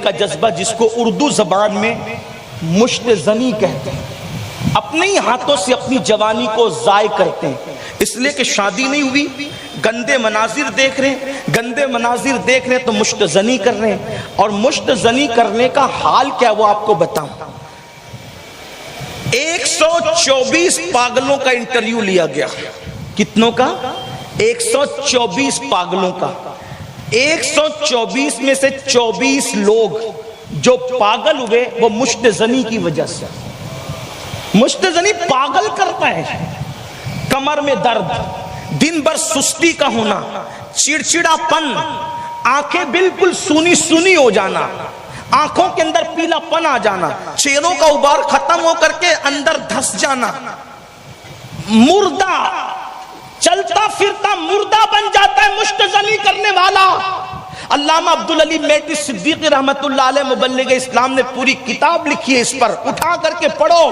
کا جذبہ، جس کو اردو زبان میں مشت زنی کہتے ہیں، اپنے ہی ہاتھوں سے اپنی جوانی کو ضائع کرتے ہیں، اس لیے کہ شادی نہیں ہوئی، گندے مناظر دیکھ رہے ہیں، گندے مناظر دیکھ رہے ہیں تو مشت زنی کر رہے ہیں۔ اور مشت زنی کرنے کا حال کیا وہ آپ کو بتاؤں۔ 124 پاگلوں کا انٹرویو لیا گیا۔ کتنوں کا؟ 124 پاگلوں کا۔ 124 میں سے 24 لوگ جو پاگل ہوئے وہ مشت زنی کی وجہ سے۔ مشت زنی پاگل کرتا ہے، کمر میں درد، دن بھر سستی کا ہونا، چڑچڑا پن، آنکھیں بالکل سونی سونی ہو جانا، آنکھوں کے اندر پیلا پن آ جانا، چہروں کا غبار ختم ہو کر کے اندر دھس جانا، مردہ چلتا پھرتا مردہ بن جاتا ہے مشت زنی کرنے والا۔ علامہ عبدالعلی میٹی صدیقی رحمت اللہ علیہ مبلغ اسلام نے پوری کتاب لکھی ہے اس پر، اٹھا کر کے پڑھو۔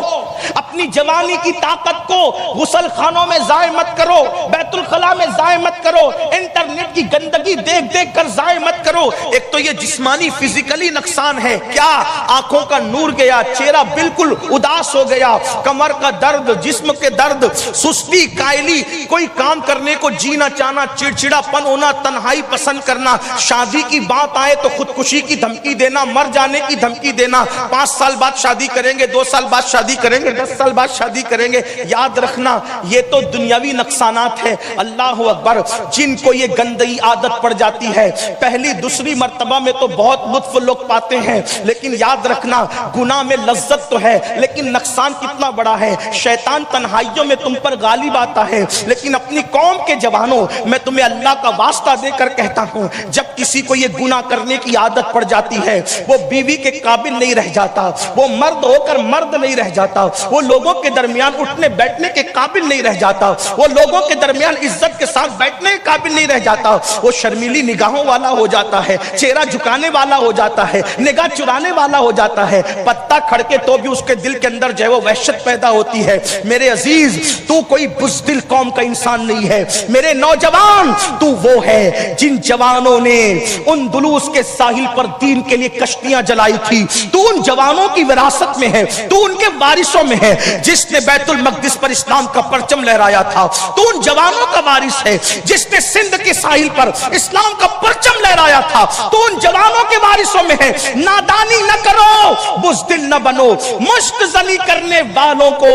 اپنی جوانی کی طاقت کو غسل خانوں میں ضائع مت کرو، بیت الخلاء میں ضائع مت کرو، انٹرنیٹ کی گندگی دیکھ دیکھ کر ضائع مت کرو۔ ایک تو یہ جسمانی فزیکلی نقصان ہے، کیا آنکھوں کا نور گیا، چہرہ بالکل اداس ہو گیا، کمر کا درد، جسم کے درد، سستی، کائلی، کوئی کام کرنے کو جی نہ چاہنا، چڑچڑا پن ہونا، تنہائی پسند کرنا، شادی کی بات آئے تو خودکشی کی دھمکی دینا، مر جانے کی دھمکی دینا، 5 سال بعد شادی کریں گے، 2 سال بعد شادی کریں گے، 10 سال بعد شادی کریں گے۔ یاد رکھنا یہ تو دنیاوی نقصانات ہے۔ اللہ اکبر، جن کو یہ گندی عادت پڑ جاتی ہے پہلی دوسری مرتبہ میں تو بہت لطف لوگ پاتے ہیں، لیکن یاد رکھنا گناہ میں لذت تو ہے لیکن نقصان کتنا بڑا ہے۔ شیطان تنہائیوں میں تم پر غالب آتا ہے، لیکن اپنی قوم کے جوانوں میں تمہیں اللہ کا واسطہ دے کر کہتا ہوں، جب کسی کو یہ گناہ کرنے کی عادت پڑ جاتی ہے وہ بیوی کے قابل نہیں رہ جاتا، وہ مرد ہو کر مرد نہیں رہ جاتا، وہ لوگوں کے درمیان اٹھنے بیٹھنے کے قابل نہیں رہ جاتا، وہ لوگوں کے درمیان عزت کے ساتھ بیٹھنے کے قابل نہیں رہ جاتا، وہ شرمیلی نگاہوں والا ہو جاتا ہے، چہرہ جھکانے والا ہو جاتا ہے، نگاہ چرانے والا ہو جاتا ہے، پتا کھڑکے تو بھی اس کے دل کے اندر جو ہے وہ وحشت پیدا ہوتی ہے۔ میرے عزیز، تو کوئی بزدل قوم کا انسان نہیں ہے، میرے نوجوان، تو وہ ہے جن جوانوں نے اندلس کے ساحل پر دین کے لیے کشتیاں جلائی تھی، تو ان جوانوں کی وراثت میں ہے، تو ان کے وارثوں میں ہے، جس نے بیت المقدس پر اسلام کا پرچم لہرایا تھا، تو ان جوانوں کا وارث ہے، جس نے سندھ کے ساحل پر اسلام کا پرچم لہرایا تھا، تو ان جوانوں کے وارثوں میں ہے۔ نادانی نہ کرو، بزدل نہ بنو۔ مشت زنی کرنے والوں کو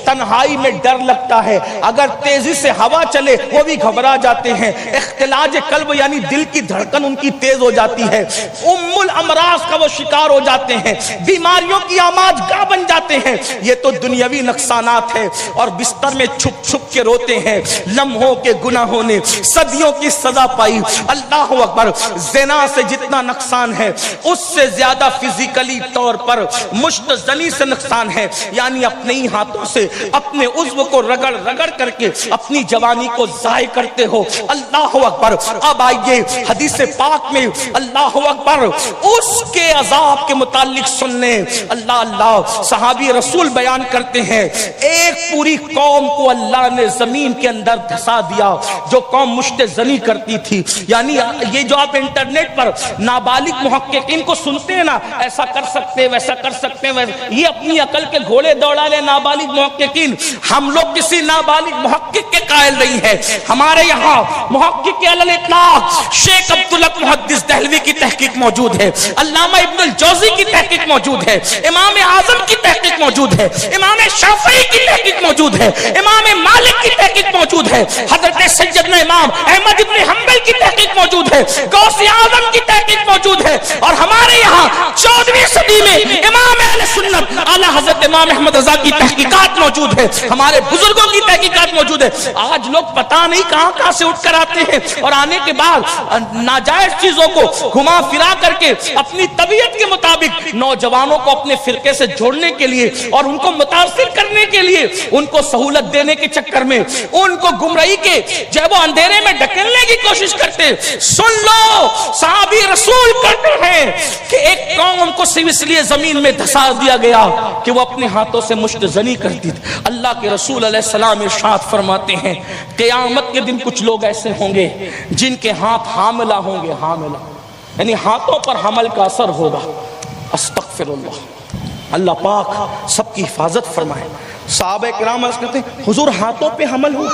تنہائی میں ڈر لگتا ہے، اگر تیزی سے ہوا چلے وہ بھی گھبرا جاتے ہیں، اختلاج قلب یعنی دل کی دھڑکن ان کی تیز ہو جاتی ہے، ام الامراض کا وہ شکار ہو جاتے ہیں، بیماریوں کی آماج گاہ بن جاتے ہیں۔ یہ تو دنیاوی نقصانات ہے، اور بستر میں چھپ چھپ کے روتے ہیں، لمحوں کے گناہوں نے صدیوں کی سزا پائی۔ اللہ اکبر، زنا سے جتنا نقصان ہے اس سے زیادہ فزیکلی طور پر مشت زنی سے نقصان ہے، یعنی اپنے ہی ہاتھوں سے اپنے عضو کو رگڑ رگڑ کر کے اپنی جوانی کو ضائع کرتے ہو۔ اللہ اکبر۔ اب آئیے حدیث پاک میں اللہ اکبر اس کے عذاب کے متعلق سننے۔ اللہ صحابی رسول بیان کرتے ہیں، ایک پوری قوم کو اللہ نے زمین کے اندر دھسا دیا جو قوم مشت زنی کرتی تھی۔ یعنی یہ جو آپ انٹرنیٹ پر نابالغ محققین کو سنتے ہیں نا، ایسا کر سکتے ویسا کر سکتے ہیں، یہ اپنی عقل کے گھوڑے دوڑا لے نابالغ محققین۔ ہم لوگ کسی نابالغ محقق کے قائل نہیں ہے، ہمارے یہاں محقق علی الاطلاق شیخ عبداللہ محدث دہلوی کی تحقیق موجود ہے، علامہ ابن الجوزی کی تحقیق موجود ہے، امام اعظم کی تحقیق موجود ہے، امام شافعی کی تحقیق موجود ہے، امام مالک کی تحقیق موجود ہے، حضرت سیدنا امام احمد ابن حنبل کی تحقیق موجود ہے، غوث اعظم کی تحقیق موجود ہے، اور ہمارے یہاں 14ویں صدی میں امام اہل سنت اعلی حضرت امام احمد رضا کی تحقیقات موجود ہے، ہمارے بزرگوں کی تحقیقات موجود ہے۔ آج لوگ پتہ نہیں کہاں کہاں سے اٹھ کر آتے ہیں، اور آنے کے بعد ناجائز چیزوں کو گھما پھرا کر کے اپنی طبیعت کے مطابق نوجوانوں کو اپنے فرقے سے جوڑنے کے لیے اور ان کو متاثر کرنے کے لیے ان کو سہولت دینے کے چکر میں ان کو گمراہی کے جب وہ اندھیرے میں ڈھکیلنے کی کوشش کرتے۔ سن لو، صحابی رسول کہتے ہیں کہ ایک قوم کو صرف اس لیے زمین میں دھسا دیا گیا کہ وہ اپنے ہاتھوں سے مشت زنی کرتی تھی۔ اللہ کے رسول علیہ السلام ارشاد فرماتے ہیں، قیامت کے دن کچھ لوگ ایسے ہوں گے جن کے ہاتھ حاملہ ہوں گے، حاملہ یعنی ہاتھوں پر حمل کا اثر ہوگا. استغفر اللہ. اللہ پاک سب کی حفاظت فرمائے. صحابہ کرام عرض کرتے ہیں حضور ہاتھوں پہ حمل ہو,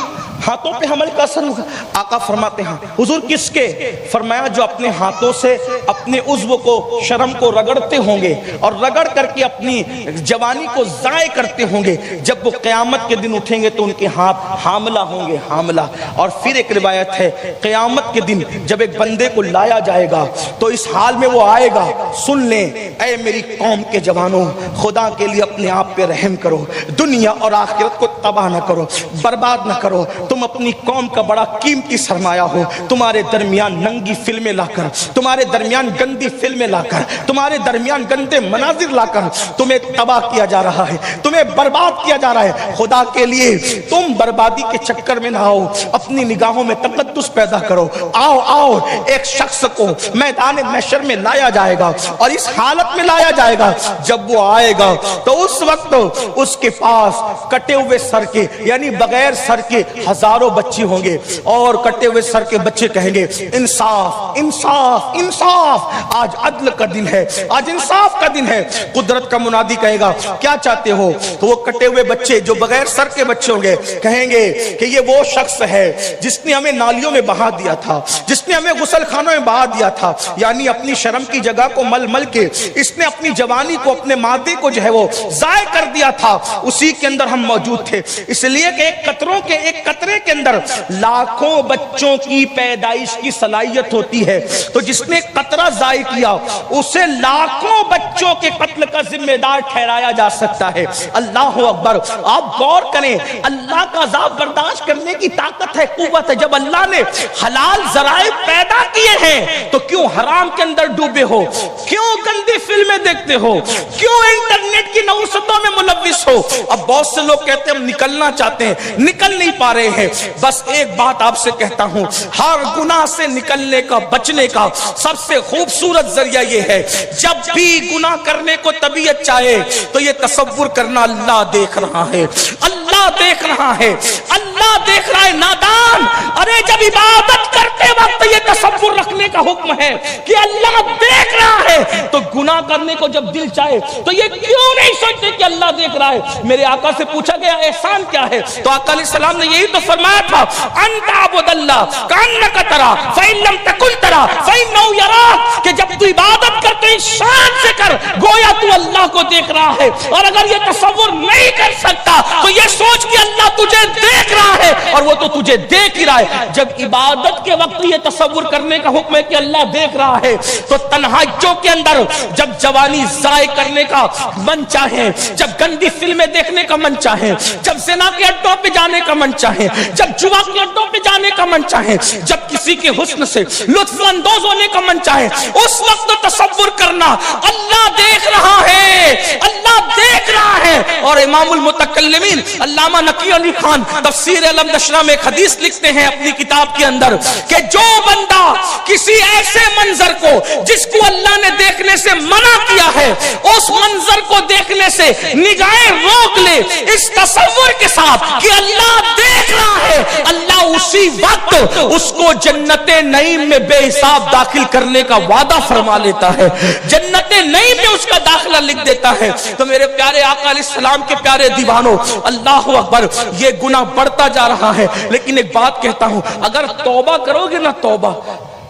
ہاتھوں پہ حمل کا اثر ہوگا. آقا فرماتے ہیں حضور کس کے؟ فرمایا جو اپنے ہاتھوں سے اپنے عضو کو, شرم کو رگڑتے ہوں گے اور رگڑ کر کے اپنی جوانی کو ضائع کرتے ہوں گے, جب وہ قیامت کے دن اٹھیں گے تو ان کے ہاتھ حاملہ ہوں گے, حاملہ. اور پھر ایک روایت ہے قیامت کے دن جب ایک بندے کو لایا جائے گا تو اس حال میں وہ آئے گا. سن لیں اے میری قوم کے جوانوں, خدا کے لیے اپنے آپ پہ رحم کرو, دنیا اور آخرت کو تباہ نہ کرو, برباد نہ کرو. تم اپنی قوم کا بڑا قیمتی سرمایہ ہو. تمہارے درمیان ننگی فلمیں لا کر, تمہارے درمیان گندی فلمیں لا کر, تمہارے درمیان گندے مناظر لا کر تمہیں تباہ کیا جا رہا ہے, تمہیں برباد کیا جا رہا ہے. خدا کے لیے تم بربادی کے چکر میں نہ آؤ, اپنی نگاہوں میں تقدس پیدا کرو. آؤ آؤ, ایک شخص کو میدان محشر میں لایا جائے گا اور اس حالت میں لایا جائے گا, جب وہ آئے گا تو اس وقت اس کے پاس کٹے ہوئے سر کے یعنی بغیر سر کے ہزاروں بچے ہوں گے, اور کٹے ہوئے سر کے بچے کہیں گے انصاف انصاف انصاف, آج عدل کا دن ہے, آج انصاف کا دن ہے. قدرت کا منادی کہے گا کیا چاہتے ہو؟ تو وہ کٹے ہوئے بچے جو بغیر سر کے بچے ہوں گے کہیں گے کہ یہ وہ شخص ہے جس نے ہمیں نالیوں میں بہا دیا تھا, جس نے ہمیں غسل خانوں میں بہا دیا تھا, یعنی اپنی شرم کی جگہ کو مل مل کے اس نے اپنی جوانی کو, اپنے مادے کو جو ہے وہ ضائع کر دیا تھا, اسی کے اندر ہم موجود تھے. اس لیے کہ ایک قطرے کے اندر لاکھوں بچوں کی پیدائش کی صلاحیت ہوتی ہے, تو جس نے قطرہ ضائع کیا اسے لاکھوں بچوں کے قتل کا ذمہ دار ٹھہرایا جا سکتا ہے. اللہ اکبر. آپ غور کریں, اللہ کا عذاب برداشت کرنے کی طاقت ہے, قوت ہے. جب اللہ نے حلال ذرائع پیدا کیے ہیں تو کیوں حرام کے اندر ڈوبے ہو, کیوں گندی فلمیں دیکھتے ہو, کیوں انٹرنیٹ کی نوستوں میں ملوث ہو؟ اب بہت سے لوگ کہتے ہیں ہم نکلنا چاہتے ہیں, نکل نہیں پا رہے ہیں. بس ایک بات آپ سے کہتا ہوں, ہر گناہ سے نکلنے کا, بچنے کا سب سے خوبصورت ذریعہ یہ ہے, جب بھی گناہ کرنے کو طبیعت چاہے تو یہ تصور کرنا اللہ دیکھ رہا ہے, اللہ دیکھ رہا ہے, اللہ دیکھ رہا ہے. نادان, ارے جب عبادت کرتے وقت یہ تصور رکھنے کا حکم ہے کہ اللہ دیکھ رہا ہے, تو گناہ کرنے کو جب دل چاہے تو یہ کیوں نہیں سوچتے کہ اللہ دیکھ رہا ہے؟ میرے آقا سے پوچھا گیا احسان کیا ہے, تو آقا علیہ السلام نے یہی تو فرمایا تھا, انت عبد اللہ کانک ترا فإن لم تکن ترا فإنه یراک, کہ جب تو عبادت کرتے ہیں شان سے کر, گویا تو اللہ کو دیکھ رہا ہے. اور اگر یہ تصور نہیں کر سکتا تو یہ سوچ کہ اللہ تجھے دیکھ رہا ہے, اور وہ تو تجھے دیکھ ہی رہا ہے. جب عبادت کے وقت یہ تصور کرنے کا حکم ہے کہ اللہ دیکھ رہا ہے, تو تنہائیوں کے اندر جب جوانی ضائع کرنے کا من چاہے, جب گندی فلمیں دیکھنے کا من چاہے, جب زنا کے اڈوں پہ جانے کا من چاہے, جب جوا کے اڈوں پہ جانے کا من چاہے, جب کسی کے حسن سے لطف اندوز ہونے کا من چاہے, اس وقت تصور کرنا اللہ دیکھ رہا ہے, اللہ دیکھ رہا ہے. اور امام المتکلمین علامہ نقی علی خان تفسیر علم نشرہ میں ایک حدیث لکھتے ہیں اپنی کتاب کے اندر کہ جو بندہ کسی ایسے منظر کو جس کو اللہ نے دیکھنے سے منع کیا ہے, اس منظر کو دیکھنے سے نگاہیں روک لے اس تصور کے ساتھ کہ اللہ دیکھ رہا ہے, اللہ اسی وقت اس کو جنت نعیم میں بے حساب داخل کرنے کا وعدہ فرما لیتا ہے, جنت نعیم میں اس کا داخلہ لکھ دیتا ہے. تو میرے پیارے آقا علیہ السلام کے پیارے دیوانوں, اللہ اکبر, یہ گناہ بڑھتا جا رہا ہے. لیکن ایک بات کہتا ہوں, اگر توبہ کرو گے نا,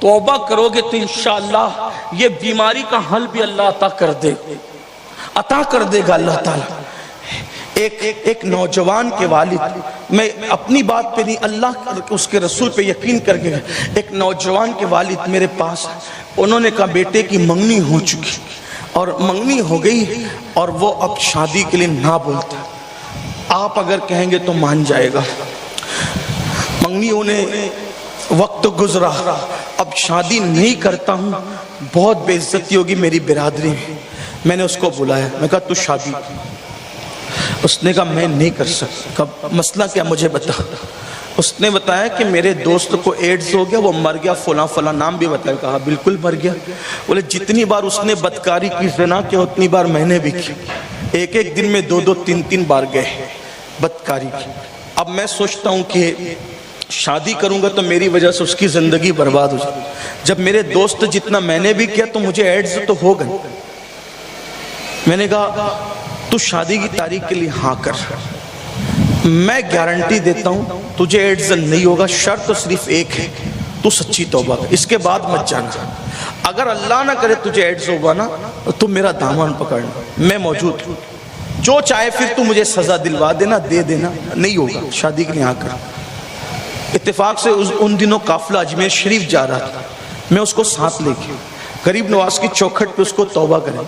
توبہ کرو گے تو انشاءاللہ یہ بیماری کا حل بھی اللہ عطا کر دے گا اللہ تعالیٰ. ایک نوجوان کے والد, میں اپنی بات پہ نہیں اللہ اس کے رسول پہ یقین کر کے, ایک نوجوان کے والد میرے پاس, انہوں نے کہا بیٹے کی منگنی ہو چکی اور منگنی ہو گئی اور وہ اب شادی کے لیے نہ بولتا, آپ اگر کہیں گے تو مان جائے گا. منگنی انہیں وقت گزرا, اب شادی نہیں کرتا ہوں, بہت بے عزتی ہوگی میری برادری میں. میں نے اس کو بلایا, میں کہا تو شادی, اس نے کہا میں نہیں کر سکتا. مسئلہ کیا مجھے بتا. اس نے بتایا کہ میرے دوست کو ایڈز ہو گیا, وہ مر گیا, فلاں فلاں نام بھی بتایا. کہا بالکل مر گیا. بولے جتنی بار اس نے بدکاری کی, زنا کی, اتنی بار میں نے بھی کی. ایک دن میں 2-2 3-3 بار گئے بدکاری کی. اب میں سوچتا ہوں کہ شادی کروں گا تو میری وجہ سے اس کی زندگی برباد ہو جائے. جب میرے دوست جتنا میں نے بھی کیا تو مجھے ایڈز تو ہو گئے. میں نے کہا تو شادی کی تاریخ کے لیے ہاں کر, میں گارنٹی دیتا ہوں تجھے ایڈز نہیں ہوگا. شرط تو صرف ایک ہے, تو سچی توبہ کر, اس کے بعد مت جانا. اگر اللہ نہ کرے تجھے ایڈز ہوگا نا تو میرا دامن پکڑنا, میں موجود ہوں, جو چاہے پھر تو مجھے سزا دلوا دینا, دے دینا, نہیں ہوگا شادی کے لیے ہاں کر. اتفاق سے ان دنوں قافلہ اجمیر شریف جا رہا تھا, میں اس کو ساتھ لے کے غریب نواز کی چوکھٹ پہ اس کو توبہ کریں.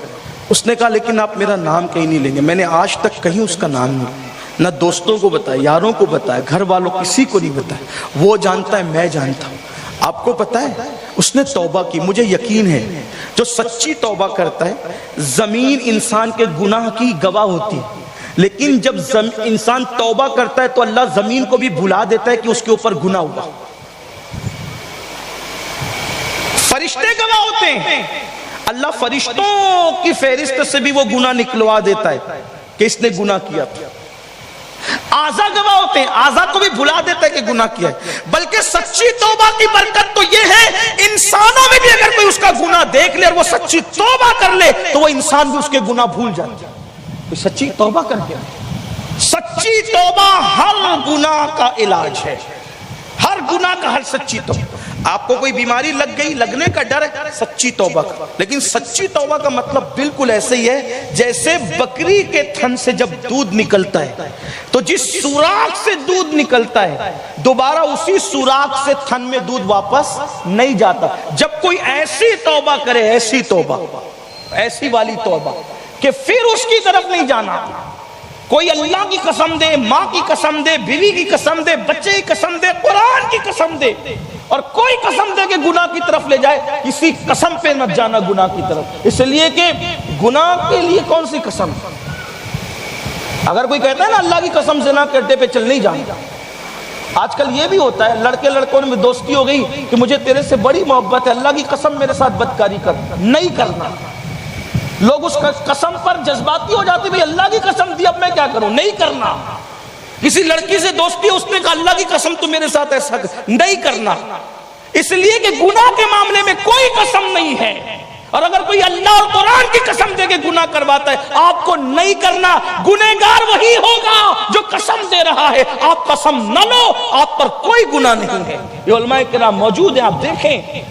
اس نے کہا لیکن آپ میرا نام کہیں نہیں لیں گے. میں نے آج تک کہیں اس کا نام نہیں, نہ دوستوں کو بتایا, یاروں کو بتایا, گھر والوں کسی کو نہیں بتایا. وہ جانتا ہے, میں جانتا ہوں. آپ کو پتا ہے اس نے توبہ کی. مجھے یقین ہے جو سچی توبہ کرتا ہے, زمین انسان کے گناہ کی گواہ ہوتی ہے, لیکن جب انسان توبہ کرتا ہے تو اللہ زمین کو بھی بھلا دیتا ہے کہ اس کے اوپر گناہ ہوا. فرشتے گواہ ہوتے ہیں, اللہ فرشتوں کی فہرست سے بھی وہ گناہ نکلوا دیتا ہے کہ اس نے گناہ کیا تھا. آزا گواہ ہوتے ہیں, آزا کو بھی بھلا دیتا ہے کہ گناہ کیا ہے. بلکہ سچی توبہ کی برکت تو یہ ہے, انسانوں میں بھی اگر کوئی اس کا گناہ دیکھ لے اور وہ سچی توبہ کر لے تو وہ انسان بھی اس کے گناہ بھول جاتا ہے. سچی توبہ کر کے, سچی توبہ ہر گناہ کا علاج ہے, ہر گناہ کا حل سچی توبہ. آپ کو کوئی بیماری لگ گئی, لگنے کا ڈر ہے, سچی توبہ کا. لیکن سچی توبہ کا مطلب بالکل ایسے ہی ہے جیسے بکری کے تھن سے جب دودھ نکلتا ہے تو جس سوراخ سے دودھ نکلتا ہے دوبارہ اسی سوراخ سے تھن میں دودھ واپس نہیں جاتا. جب کوئی ایسی توبہ کرے, ایسی توبہ, ایسی والی توبہ کہ پھر اس کی طرف نہیں جانا, کوئی اللہ کی قسم دے, ماں کی قسم دے, بیوی کی قسم دے, بچے کی قسم دے, قرآن کی قسم دے, اور کوئی قسم دے کہ گناہ کی طرف لے جائے, کسی قسم پہ مت جانا گناہ کی طرف. اس لیے کہ گناہ کے لیے کون سی قسم. اگر کوئی کہتا ہے نا اللہ کی قسم سے نہ کرتے پہ چل نہیں جانا. آج کل یہ بھی ہوتا ہے, لڑکے لڑکوں میں دوستی ہو گئی کہ مجھے تیرے سے بڑی محبت ہے, اللہ کی قسم میرے ساتھ بدکاری کر, نہیں کرنا. لوگ اس قسم پر جذباتی ہو جاتے, بھئی اللہ کی قسم دی اب میں کیا کروں, نہیں کرنا. کسی لڑکی سے دوستی, اس نے کہا اللہ کی قسم تو میرے ساتھ ایسا نہیں کرنا. اس لیے کہ گناہ کے معاملے میں کوئی قسم نہیں ہے, اور اگر کوئی اللہ اور قرآن کی قسم دے کے گناہ کرواتا ہے آپ کو نہیں کرنا. گنہگار وہی ہوگا جو قسم دے رہا ہے, آپ قسم نہ لو, آپ پر کوئی گناہ نہیں ہے. یہ علماء کرام موجود ہیں, آپ دیکھیں.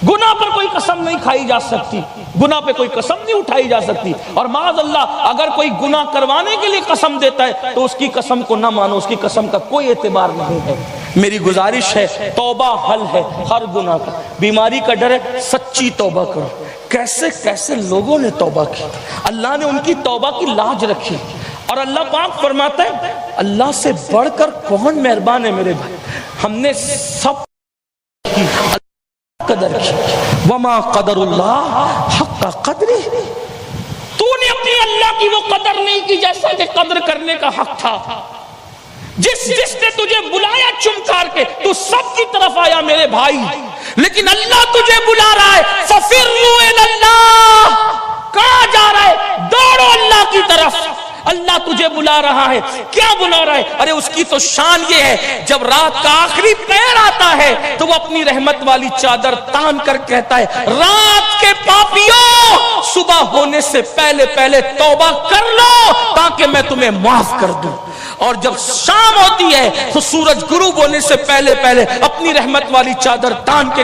گناہ پر کوئی قسم نہیں کھائی جا سکتی, گناہ پہ کوئی قسم نہیں اٹھائی جا سکتی. اور معاذ اللہ اگر کوئی گناہ کروانے کے لیے قسم دیتا ہے تو اس کی قسم کو نہ مانو, اس کی قسم کا کوئی اعتبار نہیں ہے. میری گزارش ہے, توبہ حل ہے ہر گناہ کا. بیماری کا ڈر ہے, سچی توبہ کرو. کیسے کیسے لوگوں نے توبہ کی, اللہ نے ان کی توبہ کی لاج رکھی. اور اللہ پاک فرماتا ہے اللہ سے بڑھ کر کون مہربان ہے میرے بھائی. ہم نے سب کی قدر کی, وما قدر اللہ حق قدری. تو نے اپنی اللہ کی وہ قدر نہیں کی جیسا کہ قدر کرنے کا حق تھا. جس نے تجھے بلایا چمکار کے, تو سب کی طرف آیا میرے بھائی, لیکن اللہ تجھے بلا رہا ہے, ففروا الی اللہ. کہاں جا رہا ہے, دوڑو اللہ کی طرف. اللہ تجھے بلا رہا ہے, کیا بلا رہا ہے؟ ارے اس کی تو شان یہ ہے جب رات کا آخری پہر آتا ہے تو وہ اپنی رحمت والی چادر تان کر کہتا ہے رات کے پاپیوں صبح ہونے سے پہلے پہلے توبہ کر لو تاکہ میں تمہیں معاف کر دوں. اور جب شام ہوتی ہے تو سورج غروب ہونے سے پہلے پہلے اپنی رحمت والی چادر تان کے